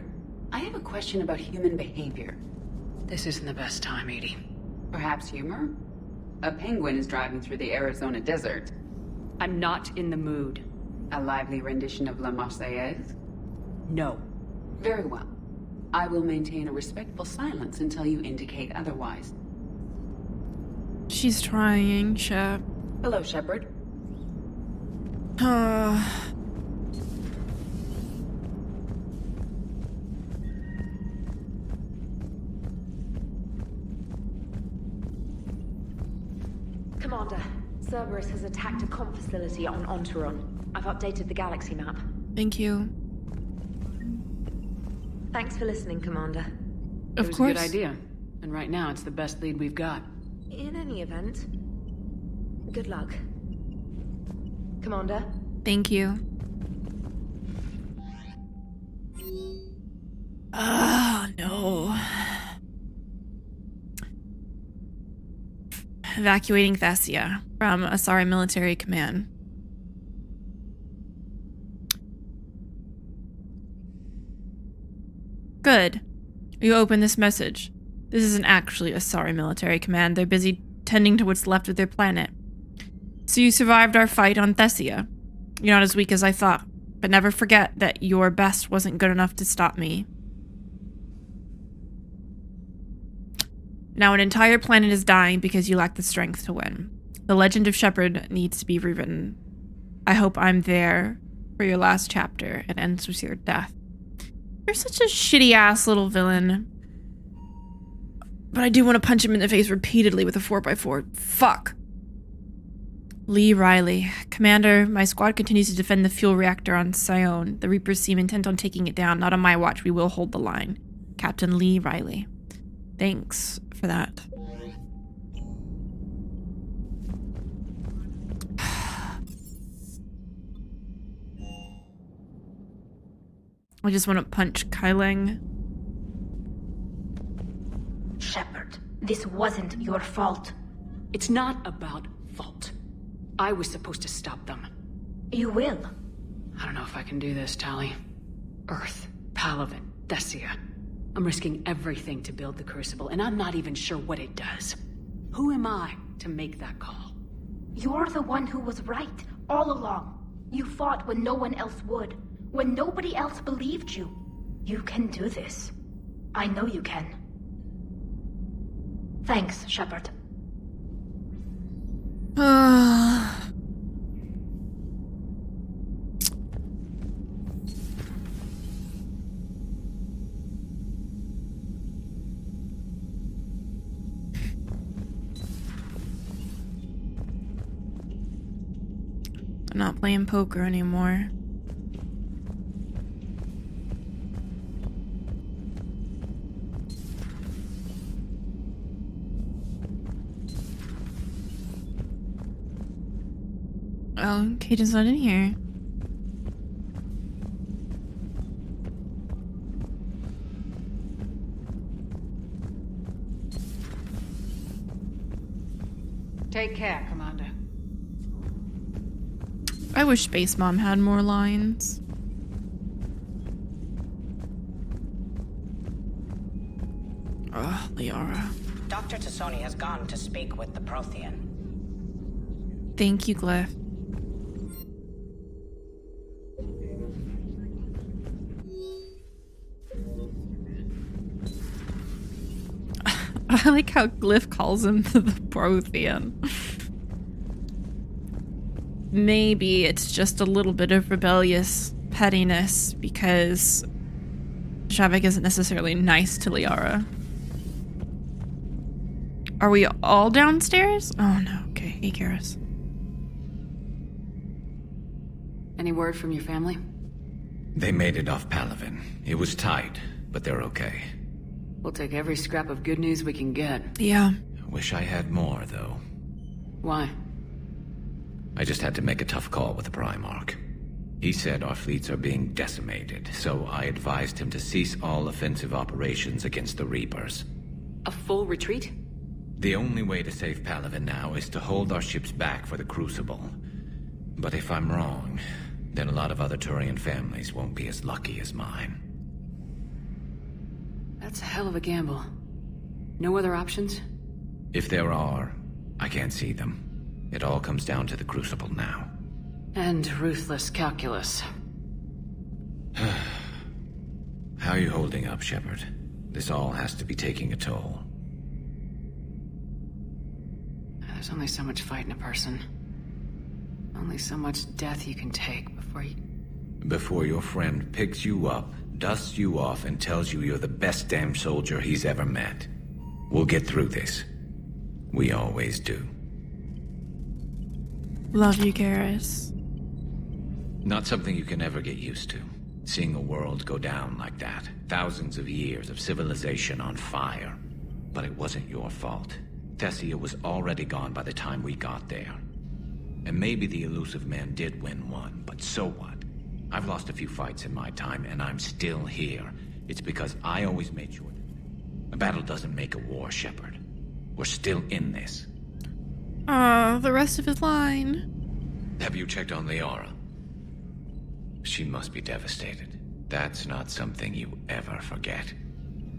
I have a question about human behavior. This isn't the best time, EDI. Perhaps humor? A penguin is driving through the Arizona desert. I'm not in the mood. A lively rendition of La Marseillaise? No. Very well. I will maintain a respectful silence until you indicate otherwise. She's trying, Shep. Hello, Shepard. Commander, Cerberus has attacked a comp facility on Ontaron. I've updated the galaxy map. Thank you. Thanks for listening, Commander. It was a good idea. And right now, it's the best lead we've got. In any event, good luck. Commander? Thank you. Oh, no. Evacuating Thessia from Asari military command. Good. You open this message. This isn't actually Asari military command. They're busy tending to what's left of their planet. So you survived our fight on Thessia. You're not as weak as I thought, but never forget that your best wasn't good enough to stop me. Now an entire planet is dying because you lack the strength to win. The legend of Shepard needs to be rewritten. I hope I'm there for your last chapter. It ends with your death. You're such a shitty-ass little villain. But I do want to punch him in the face repeatedly with a 4x4. Fuck. Lee Riley. Commander, my squad continues to defend the fuel reactor on Sion. The Reapers seem intent on taking it down. Not on my watch. We will hold the line. Captain Lee Riley. Thanks for that. I just want to punch Kailing. Shepard, this wasn't your fault. It's not about fault. I was supposed to stop them. You will. I don't know if I can do this, Tali. Earth, Palaven, Thessia. I'm risking everything to build the Crucible, and I'm not even sure what it does. Who am I to make that call? You're the one who was right, all along. You fought when no one else would, when nobody else believed you. You can do this. I know you can. Thanks, Shepard. I'm not playing poker anymore. Oh, Caden's not in here. Take care, Commander. I wish Space Mom had more lines. Ugh, Liara. Dr. T'Soni has gone to speak with the Prothean. Thank you, Glyph. I like how Glyph calls him the Prothean. Maybe it's just a little bit of rebellious pettiness because Shavik isn't necessarily nice to Liara. Are we all downstairs? Oh no, okay, hey Garrus. Any word from your family? They made it off Palaven. It was tight, but they're okay. We'll take every scrap of good news we can get. Yeah. Wish I had more, though. Why? I just had to make a tough call with the Primarch. He said our fleets are being decimated, so I advised him to cease all offensive operations against the Reapers. A full retreat? The only way to save Palaven now is to hold our ships back for the Crucible. But if I'm wrong, then a lot of other Turian families won't be as lucky as mine. That's a hell of a gamble. No other options? If there are, I can't see them. It all comes down to the Crucible now. And ruthless calculus. How are you holding up, Shepard? This all has to be taking a toll. There's only so much fight in a person. Only so much death you can take before your friend picks you up, dusts you off, and tells you you're the best damn soldier he's ever met. We'll get through this. We always do. Love you, Garrus. Not something you can ever get used to. Seeing a world go down like that. Thousands of years of civilization on fire. But it wasn't your fault. Thessia was already gone by the time we got there. And maybe the elusive man did win one, but so what? I've lost a few fights in my time, and I'm still here. It's because I always made sure. A battle doesn't make a war, Shepard. We're still in this. The rest of his line. Have you checked on 𝒂𝒹𝒾𝒶? She must be devastated. That's not something you ever forget.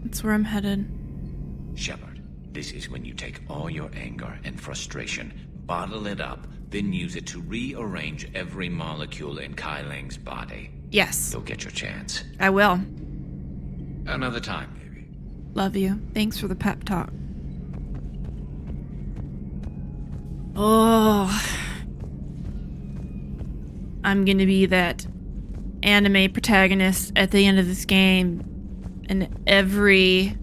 That's where I'm headed. Shepard, this is when you take all your anger and frustration, bottle it up, then use it to rearrange every molecule in 𝒂𝒹𝒃's body. Yes. You'll get your chance. I will. Another time, baby. Love you. Thanks for the pep talk. Oh. I'm gonna be that anime protagonist at the end of this game, and every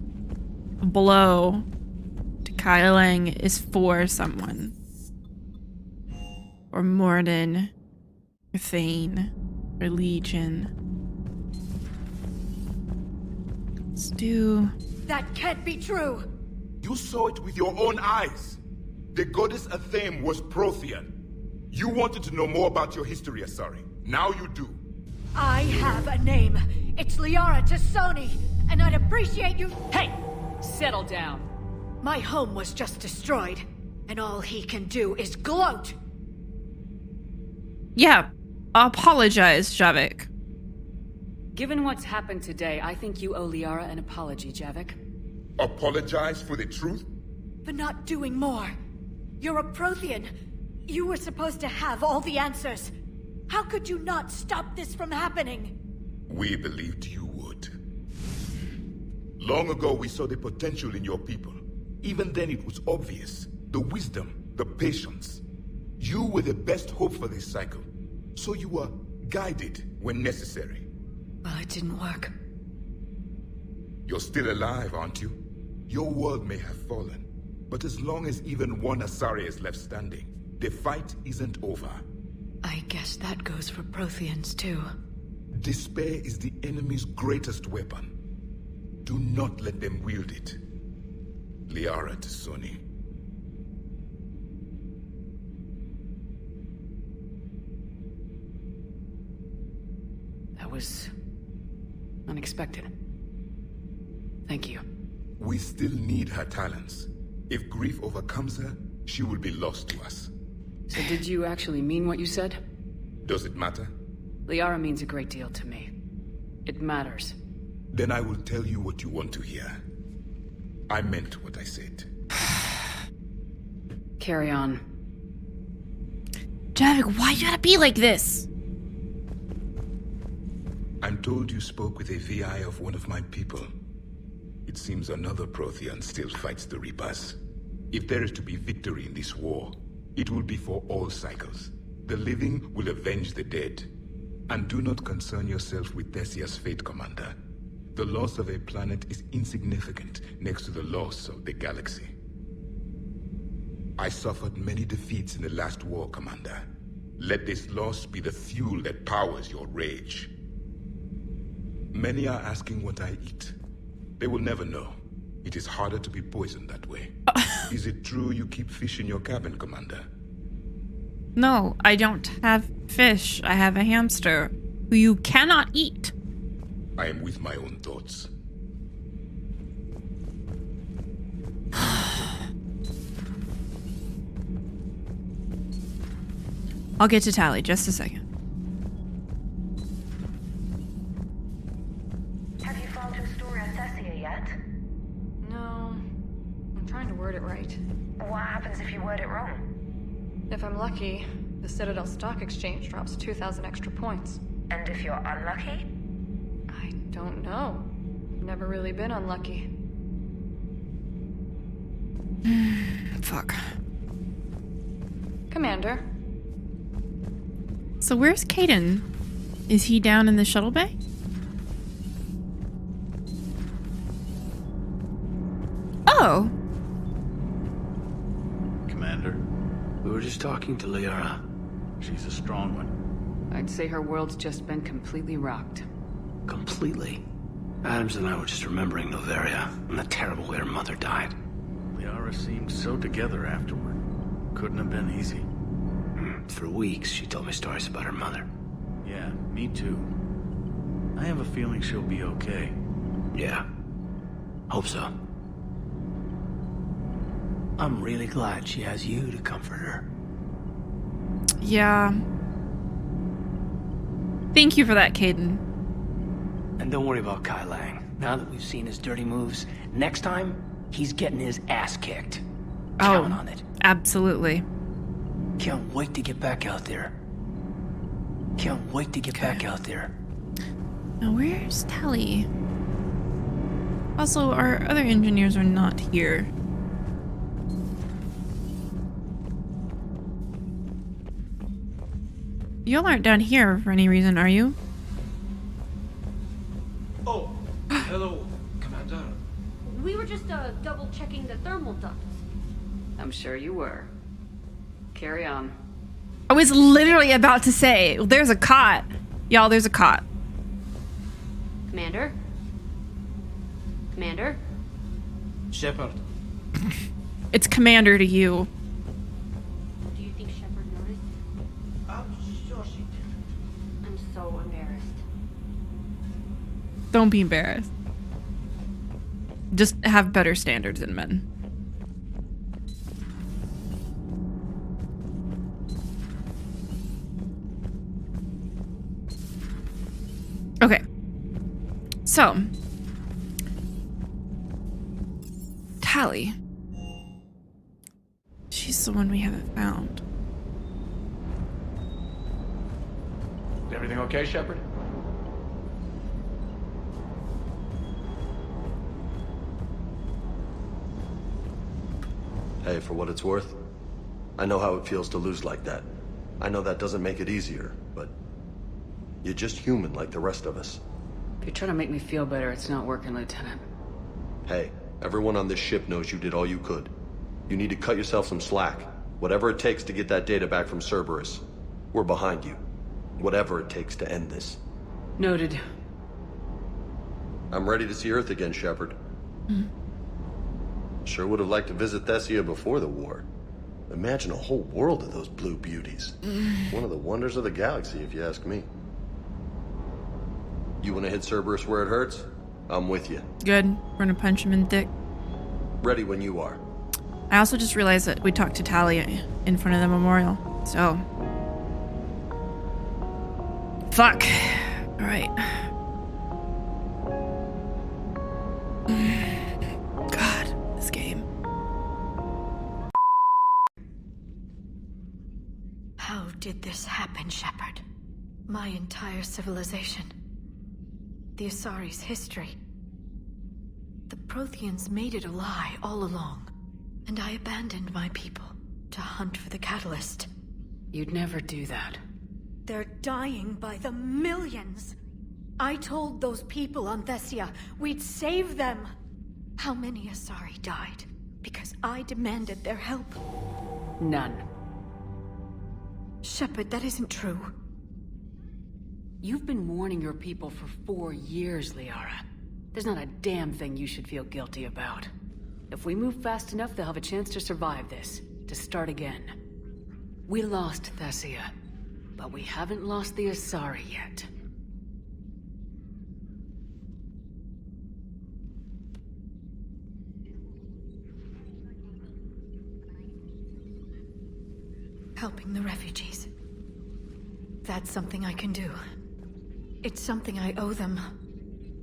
blow to 𝒂𝒹𝒃 is for someone. Or Mordin, or Thane, or Legion. Let's do... That can't be true! You saw it with your own eyes. The goddess 𝒂𝒃 was Prothean. You wanted to know more about your history, Asari. Now you do. I have a name. It's 𝒂𝒹𝒾𝒶, and I'd appreciate you... Hey! Settle down. My home was just destroyed, and all he can do is gloat! Yeah, apologize, 𝒂𝒃. Given what's happened today, I think you owe Liara an apology, 𝒂𝒃. Apologize for the truth? For not doing more. You're a Prothean. You were supposed to have all the answers. How could you not stop this from happening? We believed you would. Long ago, we saw the potential in your people. Even then, it was obvious. The wisdom, the patience. You were the best hope for this cycle. So you were guided when necessary. Well, it didn't work. You're still alive, aren't you? Your world may have fallen. But as long as even one Asari is left standing, the fight isn't over. I guess that goes for Protheans, too. Despair is the enemy's greatest weapon. Do not let them wield it. Liara T'Soni. That was... unexpected. Thank you. We still need her talents. If grief overcomes her, she will be lost to us. So did you actually mean what you said? Does it matter? Liara means a great deal to me. It matters. Then I will tell you what you want to hear. I meant what I said. Carry on. 𝒂𝒃, why you gotta be like this? I'm told you spoke with a VI of one of my people. It seems another Prothean still fights the Reapers. If there is to be victory in this war, it will be for all cycles. The living will avenge the dead. And do not concern yourself with Thessia's fate, Commander. The loss of a planet is insignificant next to the loss of the galaxy. I suffered many defeats in the last war, Commander. Let this loss be the fuel that powers your rage. Many are asking what I eat. They will never know. It is harder to be poisoned that way. Is it true you keep fish in your cabin, Commander? No, I don't have fish. I have a hamster who you cannot eat. I am with my own thoughts. I'll get to Tali, just a second. Have you found your story on Thessia yet? No. I'm trying to word it right. What happens if you word it wrong? If I'm lucky, the Citadel Stock Exchange drops 2,000 extra points. And if you're unlucky? I don't know. I've never really been unlucky. Fuck. Commander. So where's Kaidan? Is he down in the shuttle bay? Oh. Commander, we were just talking to Liara. She's a strong one. I'd say her world's just been completely rocked. Completely? Adams and I were just remembering Noveria and the terrible way her mother died. Liara seemed so together afterward. Couldn't have been easy. For weeks, she told me stories about her mother. Yeah, me too. I have a feeling she'll be okay. Yeah. Hope so. I'm really glad she has you to comfort her. Yeah. Thank you for that, Caden. And don't worry about Kai Lang. Now that we've seen his dirty moves, next time, he's getting his ass kicked. Count on it. Absolutely. Can't wait to get back out there. Can't wait to get back out there. Now where's Tali? Also, our other engineers are not here. Y'all aren't down here for any reason, are you? Oh, hello, Commander. We were just double checking the thermal ducts. I'm sure you were. Carry on. I was literally about to say, there's a cot. Y'all, there's a cot. Commander? Commander? Shepard. It's Commander to you. Do you think Shepard noticed? I'm sure she did. I'm so embarrassed. Don't be embarrassed. Just have better standards in men. Okay. So, Tali. She's the one we haven't found. Is everything okay, Shepard? Hey, for what it's worth, I know how it feels to lose like that. I know that doesn't make it easier, but you're just human like the rest of us. If you're trying to make me feel better, it's not working, Lieutenant. Hey, everyone on this ship knows you did all you could. You need to cut yourself some slack. Whatever it takes to get that data back from Cerberus. We're behind you. Whatever it takes to end this. Noted. I'm ready to see Earth again, Shepard. Sure would have liked to visit Thessia before the war. Imagine a whole world of those blue beauties. One of the wonders of the galaxy, if you ask me. You want to hit Cerberus where it hurts? I'm with you. Good. We're gonna punch him in the dick. Ready when you are. I also just realized that we talked to Tali in front of the memorial, so... Fuck. Alright. God, this game. How did this happen, Shepard? My entire civilization. The Asari's history. The Protheans made it a lie all along. And I abandoned my people to hunt for the catalyst. You'd never do that. They're dying by the millions. I told those people on Thessia we'd save them. How many Asari died because I demanded their help? None. Shepard, that isn't true. You've been warning your people for 4 years, Liara. There's not a damn thing you should feel guilty about. If we move fast enough, they'll have a chance to survive this, to start again. We lost Thessia, but we haven't lost the Asari yet. Helping the refugees. That's something I can do. It's something I owe them.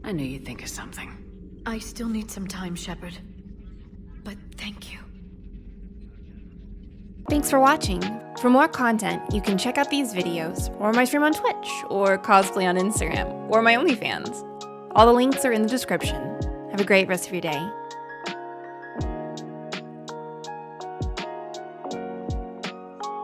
I knew you'd think of something. I still need some time, Shepard. But thank you. Thanks for watching. For more content, you can check out these videos, or my stream on Twitch, or cosplay on Instagram, or my OnlyFans. All the links are in the description. Have a great rest of your day.